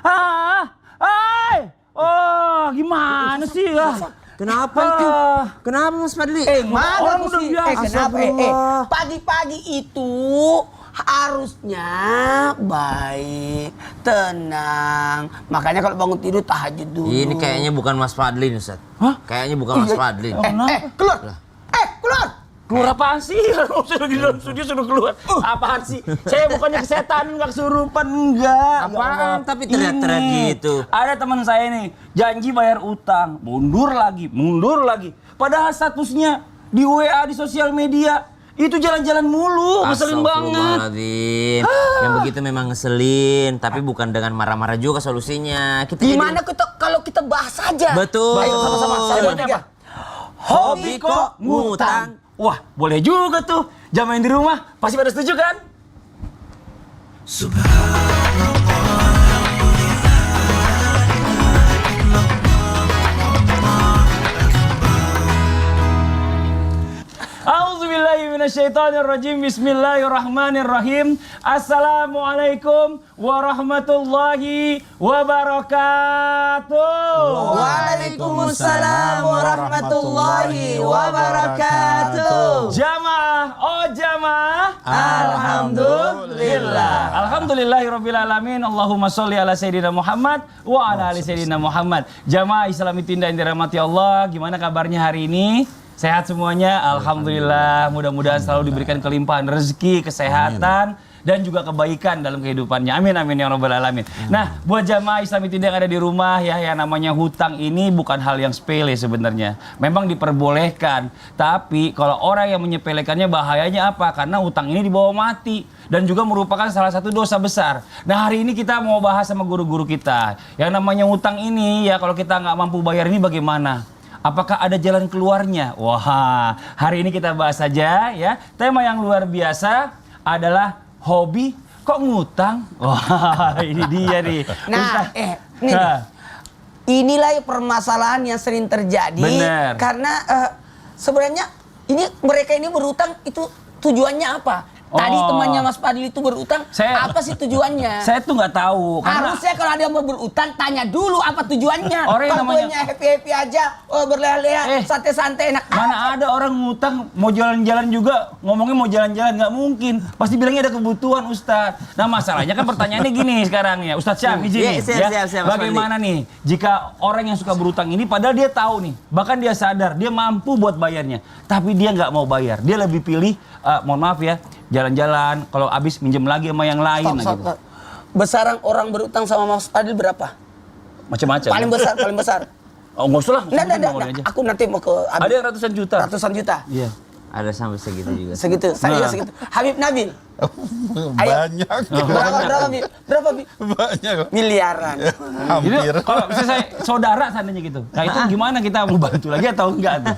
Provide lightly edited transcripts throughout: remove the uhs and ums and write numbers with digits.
Ah, ay! Oh, gimana sih ya? Kenapa itu? Kenapa Mas Fadli? Mana Orang udah sih? biasa. Kenapa? Pagi-pagi itu harusnya baik, tenang. Makanya kalau bangun tidur tahajud dulu. Ini kayaknya bukan Mas Fadli nih, Ustaz. Hah? Kayaknya bukan Mas Fadli. Keluar! Keluar! Keluar apaan sih? Sudah di dalam studio sudah keluar. Apaan sih? Saya bukannya kesetan, nggak kesurupan, enggak. Apaan? Tapi teriak-teriak gitu. Ada teman saya nih, janji bayar utang, mundur lagi. Padahal statusnya di WA, di sosial media, itu jalan-jalan mulu, ngeselin banget. Astagfirullahaladzim. Yang begitu memang ngeselin, tapi bukan dengan marah-marah juga solusinya. Gimana kalau kita bahas aja? Betul. Ayo sama-sama. Saya buat tiga. Hobi kok ngutang. Wah, boleh juga tuh. Jamaah yang di rumah pasti pada setuju kan? A'udzubillahiminasyaitonirrajim. Bismillahirrahmanirrahim. Assalamualaikum warahmatullahi wabarakatuh. Waalaikumsalam warahmatullahi wabarakatuh. Jamaah, oh jamaah. Alhamdulillah. Alhamdulillahirabbil alamin. Allahumma sholli ala sayyidina Muhammad wa ala ali sayyidina Muhammad. Jamaah Islam Tinda yang dirahmati Allah, gimana kabarnya hari ini? Sehat semuanya? Alhamdulillah. Mudah-mudahan selalu diberikan kelimpahan rezeki, kesehatan, dan juga kebaikan dalam kehidupannya. Amin amin ya rabbal alamin. Nah, buat jamaah Islam Tinda yang ada di rumah ya, yang namanya hutang ini bukan hal yang sepele sebenarnya. Memang diperbolehkan, tapi kalau orang yang menyepelekannya bahayanya apa? Karena hutang ini dibawa mati dan juga merupakan salah satu dosa besar. Nah, hari ini kita mau bahas sama guru-guru kita. Yang namanya hutang ini ya, kalau kita nggak mampu bayar ini bagaimana? Apakah ada jalan keluarnya? Wah, hari ini kita bahas saja ya. Tema yang luar biasa adalah hobi kok ngutang. Wah, ini dia nih. Nah, inilah permasalahan yang sering terjadi. Bener. Karena sebenarnya mereka ini berutang itu tujuannya apa? Tadi temannya Mas Fadli itu berutang, apa sih tujuannya? Saya tuh nggak tahu. Harusnya kalau ada yang mau berutang, tanya dulu apa tujuannya. Orang yang Kalau tujuannya happy-happy aja, berleha-leha, santai-santai, enak. Mana ada orang ngutang mau jalan-jalan juga, ngomongnya mau jalan-jalan, nggak mungkin. Pasti bilangnya ada kebutuhan, Ustadz. Nah, masalahnya kan pertanyaannya gini sekarang ya, Ustadz Syam, izin nih. Siap, Bagaimana nih jika orang yang suka berutang ini, padahal dia tahu nih, bahkan dia sadar, dia mampu buat bayarnya, tapi dia nggak mau bayar. Dia lebih pilih, mohon maaf ya, jalan-jalan, kalau habis minjem lagi sama yang lain. Gitu. Besaran orang berutang sama Mas Fadli berapa? Macam-macam. Paling besar. Oh, nggak usah lah. Nah, aku nanti mau ke ada yang ratusan juta. Ratusan juta. Iya. Ada sampai segitu juga. Segitu, saya juga segitu. Habib Nabil. Banyak. Berapa, Bi? Banyak. Miliaran. Hampir. Kalau misalnya saya saudara seandainya gitu. Nah, itu gimana kita mau bantu lagi atau enggak tuh?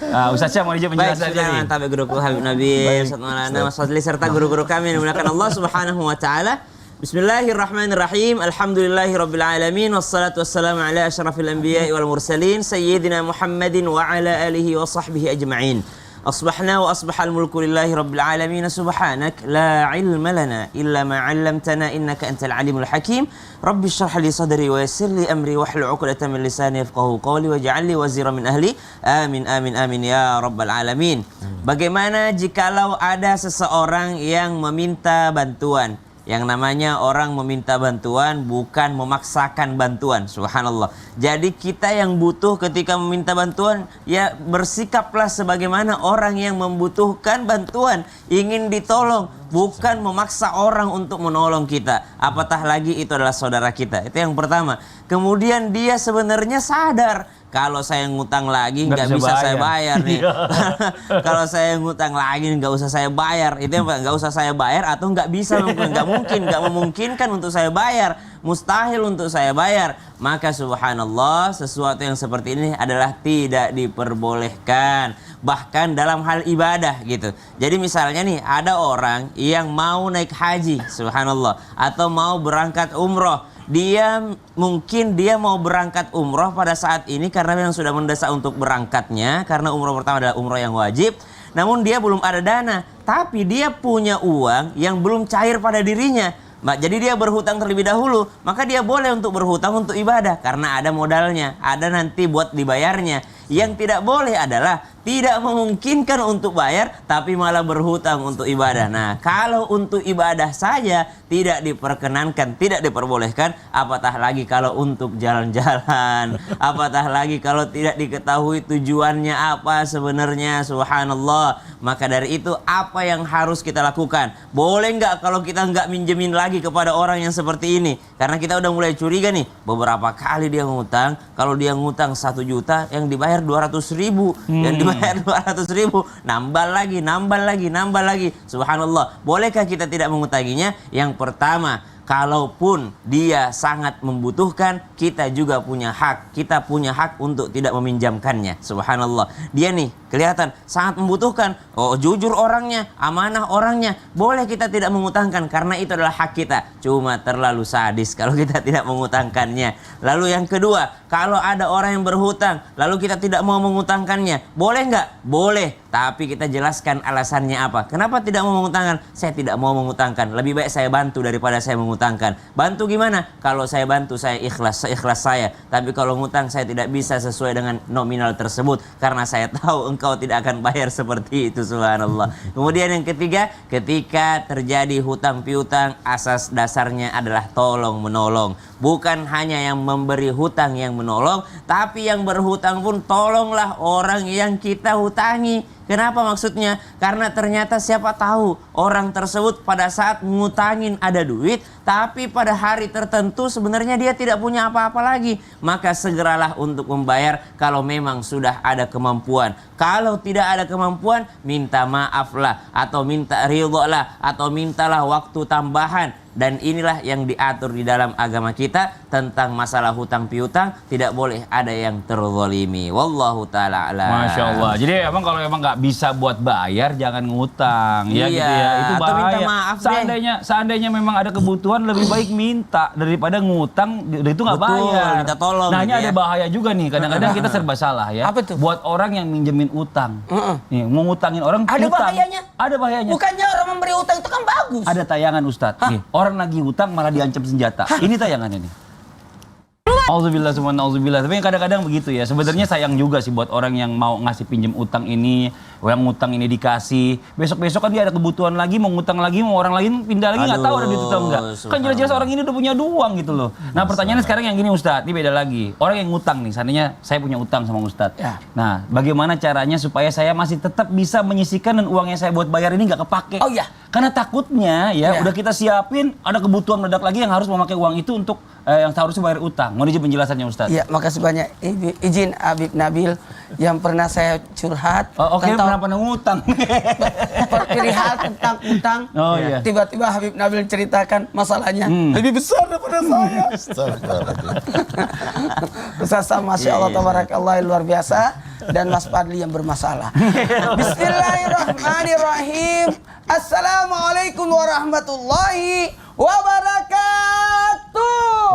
Nah, Ustaz Syam mau Baik, menjelaskan sudah nih. mantap guruku Habib Nabi, Ustaz Maulana Mas Fadli serta guru-guru kami yang dimuliakan Allah Subhanahu wa taala. Bismillahirrahmanirrahim. Alhamdulillahirabbil alamin wassalatu wassalamu ala asyrafil anbiya'i wal mursalin sayyidina Muhammadin wa ala alihi wa sahbihi ajma'in. أصبحنا وأصبح الملك لله رب العالمين سبحانك لا علم لنا إلا ما علمتنا إنك أنت العليم الحكيم رب اشرح لي صدري ويسر لي أمري واحلل عقدة من لساني يفقهوا قولي واجعل لي وزيرا من أهلي آمين آمين آمين يا رب العالمين. Bagaimana jikalau ada seseorang yang meminta bantuan? Yang namanya orang meminta bantuan bukan memaksakan bantuan, subhanallah. Jadi kita yang butuh ketika meminta bantuan, ya bersikaplah sebagaimana orang yang membutuhkan bantuan, ingin ditolong, bukan memaksa orang untuk menolong kita. Apatah lagi itu adalah saudara kita. Itu yang pertama. Kemudian dia sebenarnya sadar, kalau saya ngutang lagi nggak bisa saya bayar nih. Kalau saya ngutang lagi nggak usah saya bayar. Itu yang nggak usah saya bayar atau nggak bisa, nggak memungkinkan untuk saya bayar, mustahil untuk saya bayar. Maka subhanallah, sesuatu yang seperti ini adalah tidak diperbolehkan. Bahkan dalam hal ibadah gitu. Jadi misalnya nih ada orang yang mau naik haji, subhanallah, atau mau berangkat umroh. Mungkin dia mau berangkat umroh pada saat ini karena memang sudah mendesak untuk berangkatnya, karena umroh pertama adalah umroh yang wajib. Namun dia belum ada dana, tapi dia punya uang yang belum cair pada dirinya. Jadi dia berhutang terlebih dahulu, maka dia boleh untuk berhutang untuk ibadah karena ada modalnya, ada nanti buat dibayarnya. Yang tidak boleh adalah tidak memungkinkan untuk bayar tapi malah berhutang untuk ibadah. Nah, kalau untuk ibadah saja tidak diperkenankan, tidak diperbolehkan, apatah lagi kalau untuk jalan-jalan, apatah lagi kalau tidak diketahui tujuannya apa sebenarnya, subhanallah. Maka dari itu apa yang harus kita lakukan? Boleh nggak kalau kita nggak minjemin lagi kepada orang yang seperti ini? Karena kita udah mulai curiga nih, beberapa kali dia ngutang, kalau dia ngutang 1 juta yang dibayar 200.000, yang dibayar 200.000, nambah lagi. Subhanallah. Bolehkah kita tidak mengutanginya? Yang pertama, kalaupun dia sangat membutuhkan, kita juga punya hak. Kita punya hak untuk tidak meminjamkannya. Subhanallah. Dia nih kelihatan sangat membutuhkan. Oh, jujur orangnya, amanah orangnya. Boleh kita tidak mengutangkan karena itu adalah hak kita. Cuma terlalu sadis kalau kita tidak mengutangkannya. Lalu yang kedua, kalau ada orang yang berhutang, lalu kita tidak mau mengutangkannya, boleh nggak? Boleh. Tapi kita jelaskan alasannya apa. Kenapa tidak mau mengutangkan? Saya tidak mau mengutangkan. Lebih baik saya bantu daripada saya mengutangkan. Bantu gimana? Kalau saya bantu saya ikhlas saya. Tapi kalau ngutang saya tidak bisa sesuai dengan nominal tersebut karena saya tahu engkau tidak akan bayar seperti itu, subhanallah. Kemudian yang ketiga, ketika terjadi hutang piutang, asas dasarnya adalah tolong menolong. Bukan hanya yang memberi hutang yang menolong, tapi yang berhutang pun tolonglah orang yang kita hutangi. Kenapa maksudnya? Karena ternyata siapa tahu orang tersebut pada saat ngutangin ada duit, tapi pada hari tertentu sebenarnya dia tidak punya apa-apa lagi. Maka segeralah untuk membayar kalau memang sudah ada kemampuan. Kalau tidak ada kemampuan, minta maaflah atau minta ridho lah atau mintalah waktu tambahan. Dan inilah yang diatur di dalam agama kita tentang masalah hutang piutang, tidak boleh ada yang terzalimi. Wallahu ta'ala a'lam. Masya Allah. Jadi emang kalau emang nggak bisa buat bayar, jangan ngutang. Ya Iya, gitu ya. Itu atau bahaya. minta maaf deh. Seandainya memang ada kebutuhan, lebih baik minta daripada ngutang. Itu nggak Betul, bayar. minta tolong Nah, gitu ini ya. ada bahaya juga nih. Kadang-kadang kita serba salah ya. Apa tuh? Buat orang yang minjemin utang. Nih, mau ngutangin orang Ada utang. bahayanya. Ada bahayanya. Bukannya orang memberi utang itu kan bagus. Ada tayangan Ustadz. Nih, orang lagi utang malah diancam senjata. Ini tayangannya nih. Auzubillah summa nauzubillah. Tapi kadang-kadang begitu ya. Sebenarnya sayang juga sih buat orang yang mau ngasih pinjam utang ini, yang ngutang ini dikasih. Besok-besok kan dia ada kebutuhan lagi, mau ngutang lagi, mau orang lain pindah lagi, nggak tahu ada duit atau enggak. Kan jelas-jelas orang ini udah punya uang gitu loh. Nah, pertanyaannya sekarang yang gini Ustadz, ini beda lagi. Orang yang ngutang nih, seandainya saya punya utang sama Ustadz. Ya. Nah, bagaimana caranya supaya saya masih tetap bisa menyisihkan dan uang yang saya buat bayar ini nggak kepake? Oh iya. Karena takutnya ya, udah kita siapin, ada kebutuhan meledak lagi yang harus memakai uang itu untuk yang seharusnya bayar utang. Mau izin penjelasannya Ustadz? Iya, makasih banyak. Izin Habib Nabil yang pernah saya curhat. Oke, pernah ngutang. Perihal tentang utang. Oh iya. Tiba-tiba Habib Nabil ceritakan masalahnya lebih besar daripada saya. Ustaz, Masya Allah, tabarakallah, luar biasa. Dan Mas Fadli yang bermasalah. Bismillahirrahmanirrahim. Assalamualaikum warahmatullahi wabarakatuh.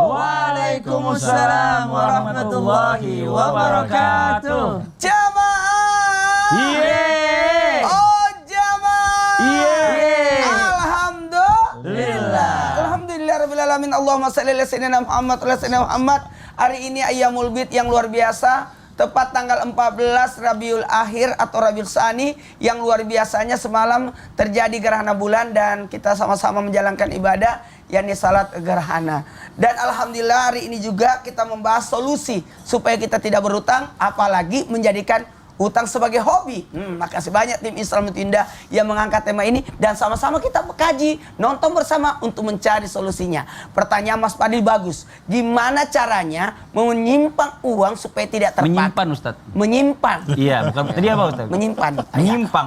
Waalaikumsalam warahmatullahi wabarakatuh. Jamaah. Yeay. Oh jamaah. Yeay. Alhamdulillah. Alhamdulillahirabbil alamin. Allahumma shalli ala sayyidina Muhammad wa ala sayyidina Muhammad. Hari ini Ayyamul Bid yang luar biasa. Tepat tanggal 14 Rabiul Akhir atau Rabiul Tsani, yang luar biasanya semalam terjadi gerhana bulan dan kita sama-sama menjalankan ibadah yakni salat gerhana. Dan alhamdulillah hari ini juga kita membahas solusi supaya kita tidak berhutang, apalagi menjadikan utang sebagai hobi. Makasih banyak tim Islam Indah yang mengangkat tema ini dan sama-sama kita mengkaji, nonton bersama untuk mencari solusinya. Pertanyaan Mas Fadil bagus. Gimana caranya menyimpan uang supaya tidak terpakai? Menyimpan Ustadz. Menyimpan. Iya, bukan tadi apa Ustadz? Menyimpan.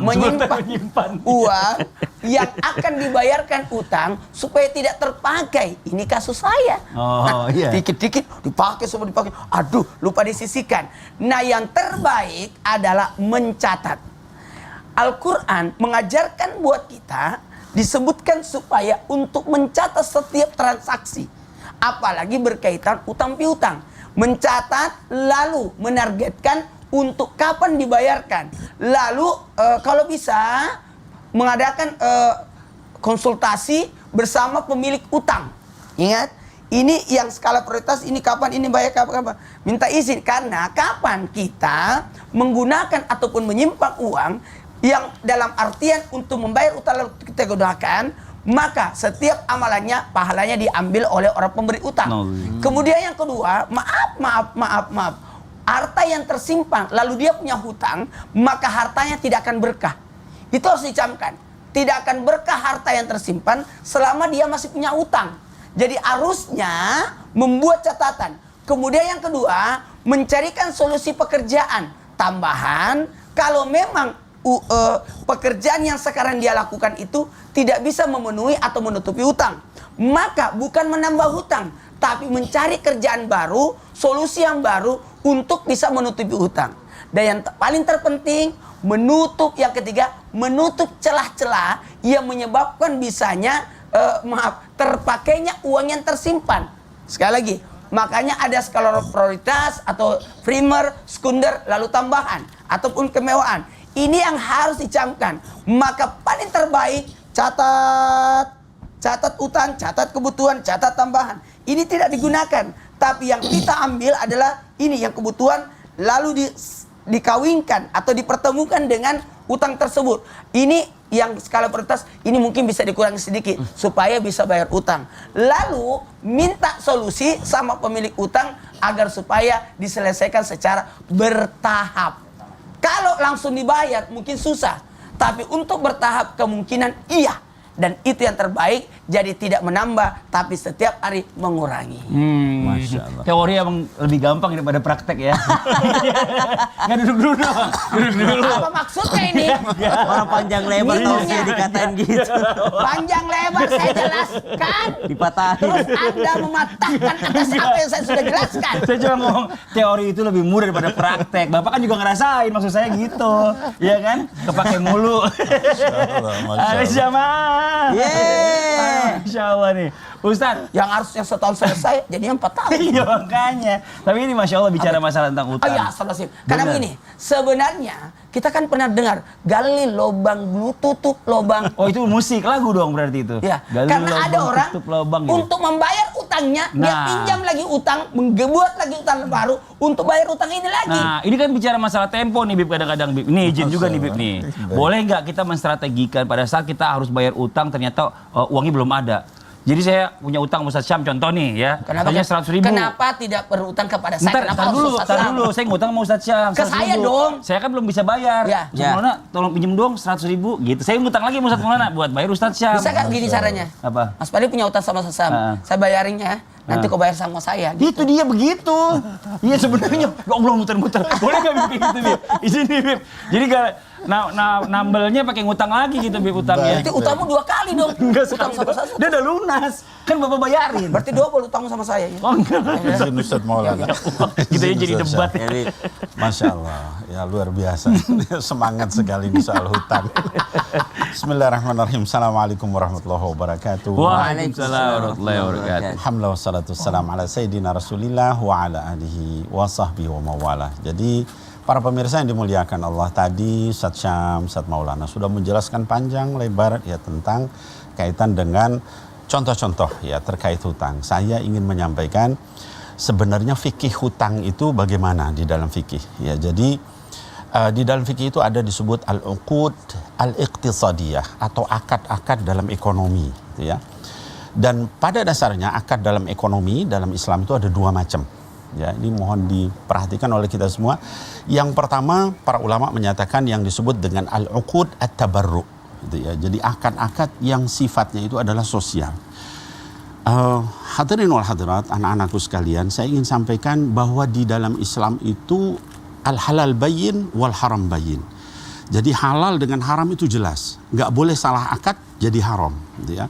Menyimpan Uang yang akan dibayarkan utang supaya tidak terpakai. Ini kasus saya. Oh, iya. Dikit-dikit dipakai, semua dipakai. Aduh, lupa disisihkan. Nah, yang terbaik adalah mencatat. Al-Quran mengajarkan buat kita, disebutkan supaya untuk mencatat setiap transaksi. Apalagi berkaitan utang piutang. Mencatat lalu menargetkan untuk kapan dibayarkan. Lalu kalau bisa mengadakan konsultasi bersama pemilik utang. Ingat, ini yang skala prioritas, ini kapan ini bayar, kapan. Minta izin, karena kapan kita menggunakan ataupun menyimpan uang yang dalam artian untuk membayar utang lalu kita gunakan, maka setiap amalannya, pahalanya diambil oleh orang pemberi utang. Kemudian yang kedua, maaf. Harta yang tersimpan, lalu dia punya hutang, maka hartanya tidak akan berkah. Itu harus dicamkan. Tidak akan berkah harta yang tersimpan selama dia masih punya utang. Jadi harusnya membuat catatan. Kemudian yang kedua, mencarikan solusi pekerjaan tambahan kalau memang pekerjaan yang sekarang dia lakukan itu tidak bisa memenuhi atau menutupi hutang. Maka bukan menambah hutang, tapi mencari kerjaan baru, solusi yang baru untuk bisa menutupi hutang. Dan yang paling terpenting, yang ketiga, menutup celah-celah yang menyebabkan bisanya terpakainya uang yang tersimpan. Sekali lagi, makanya ada skala prioritas atau primer, sekunder, lalu tambahan ataupun kemewahan. Ini yang harus dicamkan. Maka paling terbaik, catat utang, catat kebutuhan, catat tambahan. Ini tidak digunakan, tapi yang kita ambil adalah ini yang kebutuhan, lalu dikawinkan atau dipertemukan dengan utang tersebut. Ini yang skala prioritas, ini mungkin bisa dikurangi sedikit supaya bisa bayar utang. Lalu minta solusi sama pemilik utang agar supaya diselesaikan secara bertahap. Kalau langsung dibayar mungkin susah, tapi untuk bertahap kemungkinan iya. Dan itu yang terbaik, jadi tidak menambah, tapi setiap hari mengurangi. Masya Allah. Teori emang lebih gampang daripada praktek ya. Nggak duduk dulu dong. Duduk dulu. Apa maksudnya ini? Orang panjang lebar Minumnya. tausiah dikatain gitu. Panjang lebar saya jelaskan. Dipatahin. Terus Anda mematahkan atas apa yang saya sudah jelaskan. Saya cuma ngomong teori itu lebih mudah daripada praktek. Bapak kan juga ngerasain, maksud saya gitu. Ya kan? Kepake mulu. Ada jamaah. Yeay. Masya Allah nih. Ustaz, Yang harusnya setahun selesai, jadinya 4 tahun. iya makanya. Tapi ini Masya Allah bicara masalah tentang Oh utang. iya, astagfirullahaladzim. Karena Benar. begini, sebenarnya kita kan pernah dengar gali lubang dulu tutup lubang. Oh itu musik lagu dong berarti itu. Ya, Gali karena lubang, ada orang tutup lubang gitu. untuk membayar utangnya, dia Nah. pinjam lagi utang, menggebuat lagi utang baru untuk bayar utang ini lagi. Nah, ini kan bicara masalah tempo nih Bib, kadang-kadang Bib. Ini izin juga nih Bib nih. Boleh nggak kita menstrategikan pada saat kita harus bayar utang ternyata uangnya belum ada. Jadi saya punya utang Ustaz Syam contoh nih ya. Hanya 100.000. Kenapa tidak berutang kepada saya? Kenapa harus Ustaz Syam? dulu. Saya ngutang sama Ustaz Syam. Ke saya 100.000. dong. Saya kan belum bisa bayar. Ya. Ustaz Maulana tolong pinjem dong 100.000 gitu. Saya ngutang lagi sama Ustaz Maulana buat bayar Ustaz Syam. Bisa kan gini caranya? Apa? Mas Padi punya utang sama Ustaz Syam. Saya bayarinnya, nanti kau bayar sama saya. Itu dia begitu. Iya sebenarnya. Ya Allah muter-muter. Boleh nggak Bib kayak gitu Bib? Izin nih Bib. Jadi nambelnya pakai ngutang lagi gitu Bib utangnya. Berarti utangmu 2 kali dong. Enggak Utang sama saya. Dia udah lunas. Kan Bapak bayarin. Berarti 20 utang sama saya. Ya? Oh enggak. Izin Ustaz Maulana. Gitu ya Izin jadi Ustaz debat. Syam. Jadi Masya Allah, ya luar biasa. Semangat sekali di soal hutang. Bismillahirrahmanirrahim. Assalamualaikum warahmatullahi wabarakatuh. Waalaikumsalam warahmatullahi wabarakatuh. Alhamdulillah wassalatu wassalamu ala sayyidina Rasulillah wa ala alihi wa sahbihi wa mawalah. Jadi para pemirsa yang dimuliakan Allah, tadi Ustaz Syam, Ustaz Maulana sudah menjelaskan panjang lebar ya tentang kaitan dengan contoh-contoh ya terkait hutang. Saya ingin menyampaikan sebenarnya fikih hutang itu bagaimana di dalam fikih ya. Jadi di dalam fikih itu ada disebut al-uqud al-iqtisadiyah atau akad-akad dalam ekonomi gitu ya. Dan pada dasarnya akad dalam ekonomi dalam Islam itu ada 2 macam. Ya, ini mohon diperhatikan oleh kita semua. Yang pertama, para ulama menyatakan yang disebut dengan al-uqud at-tabarru gitu ya. Jadi akad-akad yang sifatnya itu adalah sosial. Hadirin wal hadirat, anak-anakku sekalian, saya ingin sampaikan bahwa di dalam Islam itu al-halal bayyin wal haram bayyin. Jadi halal dengan haram itu jelas, nggak boleh salah akad jadi haram gitu ya.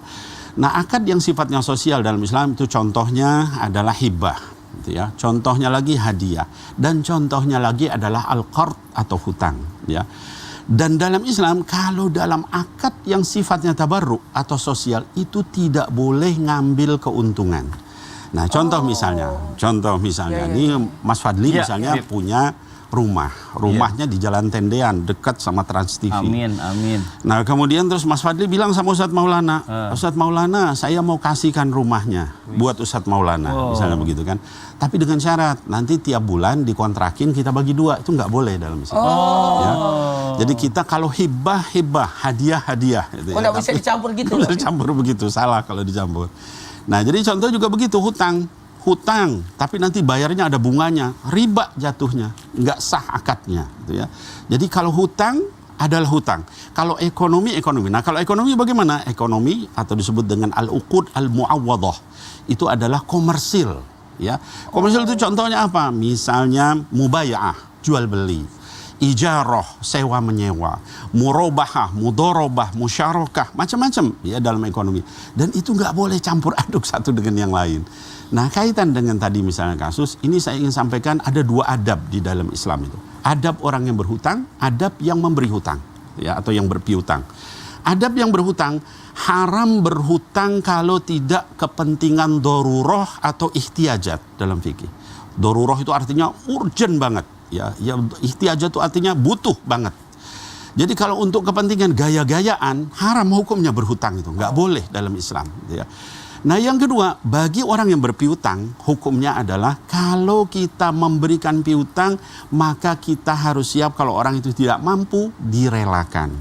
Nah, akad yang sifatnya sosial dalam Islam itu contohnya adalah hibah gitu ya. Contohnya lagi hadiah dan contohnya lagi adalah al-qard atau hutang ya. Dan dalam Islam kalau dalam akad yang sifatnya tabarruk atau sosial itu tidak boleh ngambil keuntungan. Nah, contoh misalnya ini Mas Fadli misalnya punya rumahnya di Jalan Tendean dekat sama Trans TV. Amin, amin. Nah kemudian terus Mas Fadli bilang sama Ustadz Maulana, Ustadz Maulana saya mau kasihkan rumahnya buat Ustadz Maulana, misalnya begitu kan. Tapi dengan syarat nanti tiap bulan dikontrakin kita bagi 2, itu nggak boleh dalam Islam. Ya. Jadi kita kalau hibah, hadiah. Gitu ya. Nggak bisa dicampur gitu. Nggak bisa dicampur begitu, salah kalau dicampur. Nah jadi contoh juga begitu, hutang, tapi nanti bayarnya ada bunganya, riba jatuhnya, nggak sah akadnya, gitu ya. Jadi kalau hutang adalah hutang, kalau ekonomi. Nah kalau ekonomi bagaimana? Ekonomi atau disebut dengan al-uqud al-mu'awwadah itu adalah komersil, ya. Komersil itu contohnya apa? Misalnya mubaya'ah, jual beli, ijarah, sewa menyewa, murabahah, mudorobah, musyarakah, macam-macam ya dalam ekonomi. Dan itu nggak boleh campur aduk satu dengan yang lain. Nah kaitan dengan tadi misalnya kasus, ini saya ingin sampaikan ada 2 adab di dalam Islam itu. Adab orang yang berhutang, adab yang memberi hutang, ya, atau yang berpiutang. Adab yang berhutang, haram berhutang kalau tidak kepentingan dorurah atau ihtiyajat dalam fikih. Dorurah itu artinya urgent banget, ya ihtiyajat itu artinya butuh banget. Jadi kalau untuk kepentingan gaya-gayaan, haram hukumnya berhutang itu, nggak boleh dalam Islam, ya. Nah yang kedua, bagi orang yang berpiutang, hukumnya adalah kalau kita memberikan piutang, maka kita harus siap kalau orang itu tidak mampu, direlakan.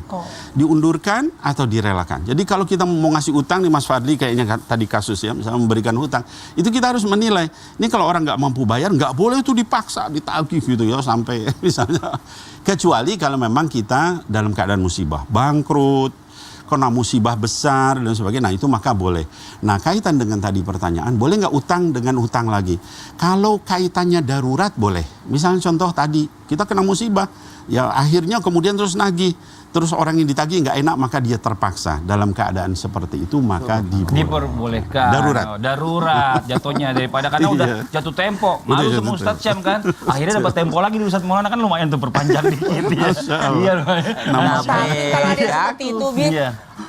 Diundurkan atau direlakan. Jadi kalau kita mau ngasih utang nih Mas Fadli, kayaknya tadi kasus ya, misalnya memberikan hutang, itu kita harus menilai, ini kalau orang nggak mampu bayar, nggak boleh itu dipaksa, ditagih gitu ya, sampai misalnya. Kecuali kalau memang kita dalam keadaan musibah, bangkrut, kena musibah besar dan sebagainya, nah itu maka boleh. Nah kaitan dengan tadi pertanyaan, boleh nggak utang dengan utang lagi? Kalau kaitannya darurat boleh. Misalnya contoh tadi, kita kena musibah, ya akhirnya kemudian terus nagih, terus orang yang ditagih nggak enak, maka dia terpaksa. Dalam keadaan seperti itu maka diperbolehkan. Darurat jatuhnya, daripada karena udah jatuh tempo. Malu sama Ustadz Syam kan. Akhirnya dapat tempo lagi di Ustadz Maulana kan, lumayan tuh perpanjang dikit ya. Iya. Tapi kalau ada seperti itu,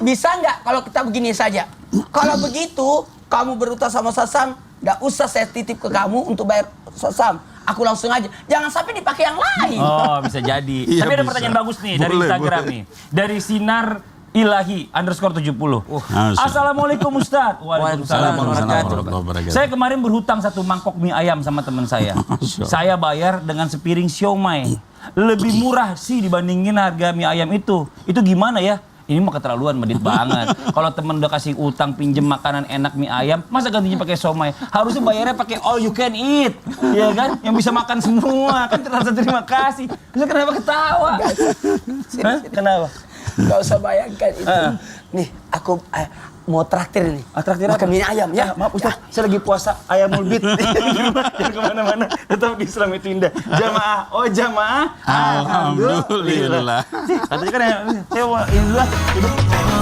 bisa nggak kalau kita begini saja? Kalau begitu, kamu berutang sama Sasam, nggak usah saya titip ke kamu untuk bayar Sasam. Aku langsung aja. Jangan sampai dipakai yang lain. Oh, bisa jadi. Iya, tapi ada bisa. pertanyaan bagus nih dari Instagram nih. Dari Sinar Ilahi _70. Assalamualaikum Ustadz. Waalaikumsalam warahmatullahi wabarakatuh. Saya kemarin berhutang 1 mangkok mie ayam sama teman saya. Saya bayar dengan sepiring siomay. Lebih murah sih dibandingin harga mie ayam itu. Itu gimana ya? Ini mah keterlaluan, medit banget. Kalau temen udah kasih utang pinjem makanan enak mie ayam, masa gantinya pakai somai? Harusnya bayarnya pakai all you can eat, ya kan? Yang bisa makan semua, kan terasa terima kasih. Terus kenapa ketawa? Kenapa? Gak usah bayangkan itu. Nih, aku mau traktir nih. Traktir makan apa? mie ayam ya. Maaf Ustaz, saya lagi puasa ayam mulbit. Jangan kemana-mana, tetap di Islam itu indah. Jamaah, jamaah. Alhamdulillah. Katanya kan saya ini dulu.